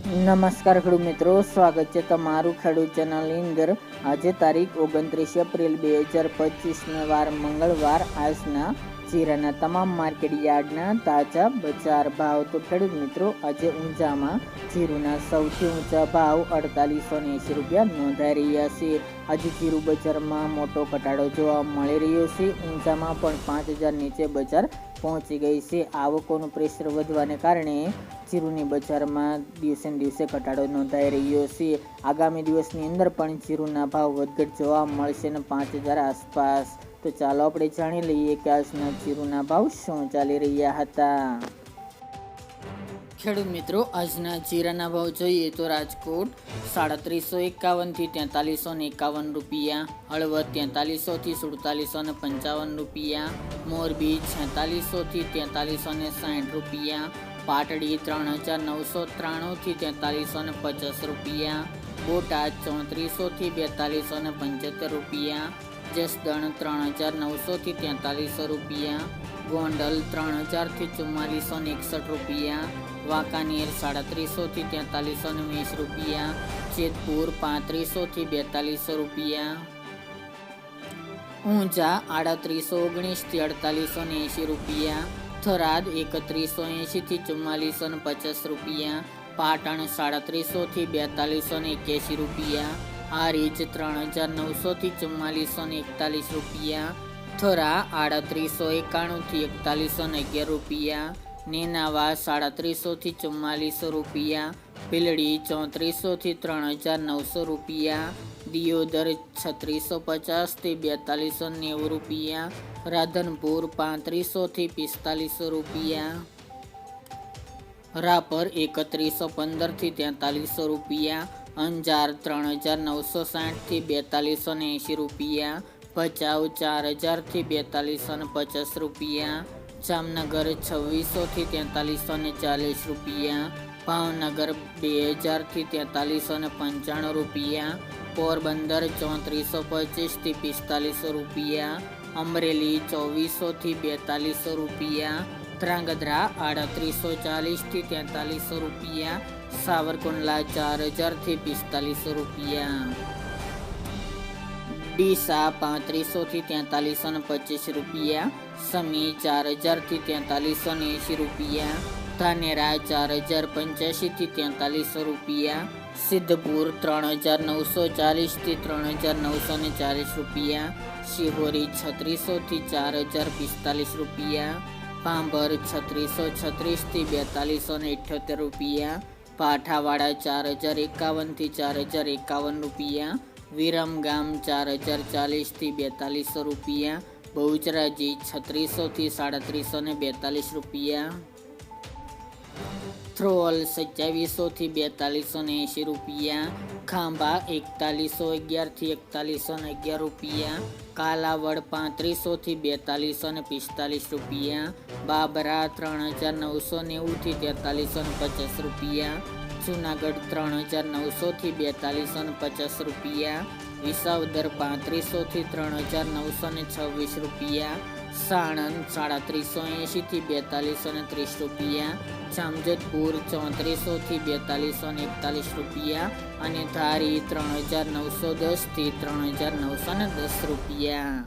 નમસ્કાર ખેડૂત મિત્રો, સ્વાગત છે તમારું ખેડૂત ચેનલની અંદર। આજે તારીખ 29 એપ્રિલ 2025 વાર મંગળવાર। આજના જીરાના તમામ માર્કેટ યાર્ડના તાજા બજાર ભાવ। તો ખેડૂત મિત્રો, આજે ઊંઝામાં જીરુના સૌથી ઊંચા ભાવ 4880 રૂપિયા નોંધાઈ રહ્યા છે। આજે જીરુ બજારમાં મોટો ઘટાડો જોવા મળી રહ્યો છે। ઊંઝામાં પણ 5000 નીચે બજાર પહોંચી ગઈ છે। આવકોનું પ્રેશર વધવાને કારણે જીરુની બજારમાં દિવસે દિવસે ઘટાડો નોંધાઈ રહ્યો છે। આગામી દિવસની અંદર પણ જીરુના ભાવ વધઘટ જોવા મળશે ને 5000 આસપાસ। તો ચાલો આપણે જાણી લઈએ કે આજના જીરુના ભાવ શું ચાલી રહ્યા હતા। ખેડૂત મિત્રો, આજના જીરાના ભાવ જોઈએ તો રાજકોટ 3751 થી 4351 રૂપિયા, હળવદ 4300 થી 4755 રૂપિયા, મોરબી 4600 થી 4360 રૂપિયા, પાટડી 3993 થી 4350 રૂપિયા, બોટાદ 3400 થી 4275 રૂપિયા, જસદણ 3900 થી 4300 રૂપિયા, ગોંડલ 3000 થી 4461 રૂપિયા, વાંકાનેર 3700 થી 4320 રૂપિયા, જેતપુર 3500 થી 4200 રૂપિયા, ઊંઝા 3819 થી 4880 રૂપિયા, થરાદ 3180 થી 4450 રૂપિયા, પાટણ 3700 થી 4281 રૂપિયા, હારીજ 3900 થી 4441 રૂપિયા, થરા 3891 થી 4111 રૂપિયા, નેનાવા 3700 થી 4400 રૂપિયા, ભીલડી 3400 થી 3900 રૂપિયા, દિયોદર 3650 થી 4290 રૂપિયા, રાધનપુર 3500 થી 4500 રૂપિયા, રાપર 3115 થી 4300 રૂપિયા, અંજાર 3960 થી 4280 રૂપિયા, ભચાઉ 4000 થી 4250 રૂપિયા, જામનગર 2600 થી 4340 રૂપિયા, ભાવનગર 2000 થી 4395 રૂપિયા, પોરબંદર 3425 થી 4500 રૂપિયા, અમરેલી 2400 થી 4200 રૂપિયા, ધ્રાંગધ્રા 3840 થી 4300 રૂપિયા, સાવરકુંડલા 4000 થી 4500 રૂપિયા, ડીસા 3500 થી 4325 રૂપિયા, સમી 4000 થી 4380 રૂપિયા, ધાનેરા 4085 થી 4300 રૂપિયા, સિદ્ધપુર 3940 થી 3940 રૂપિયા, શિહોરી 3600 થી 4045 રૂપિયા, ભાંભર 3636 થી 4278 રૂપિયા, પાઠાવાડા 4051 થી 4051 રૂપિયા, વિરમગામ 4040 થી 4200 રૂપિયા, બહુચરાજી 3600 થી 3742 રૂપિયા, થ્રોલ 2700 થી 4280 રૂપિયા, ખાંભા 4111 થી 4111 રૂપિયા, કાલાવડ 3500 થી 4245 રૂપિયા, બાબરા 3990 થી 4350 રૂપિયા, જુનાગઢ 3900 થી 4250 રૂપિયા, વિસાવદર 3500 થી 3926 રૂપિયા, સાણંદ 3780 થી 4230 રૂપિયા, જામજોધપુર 3400 થી 4241 રૂપિયા અને ધારી 3910 થી 3910 રૂપિયા।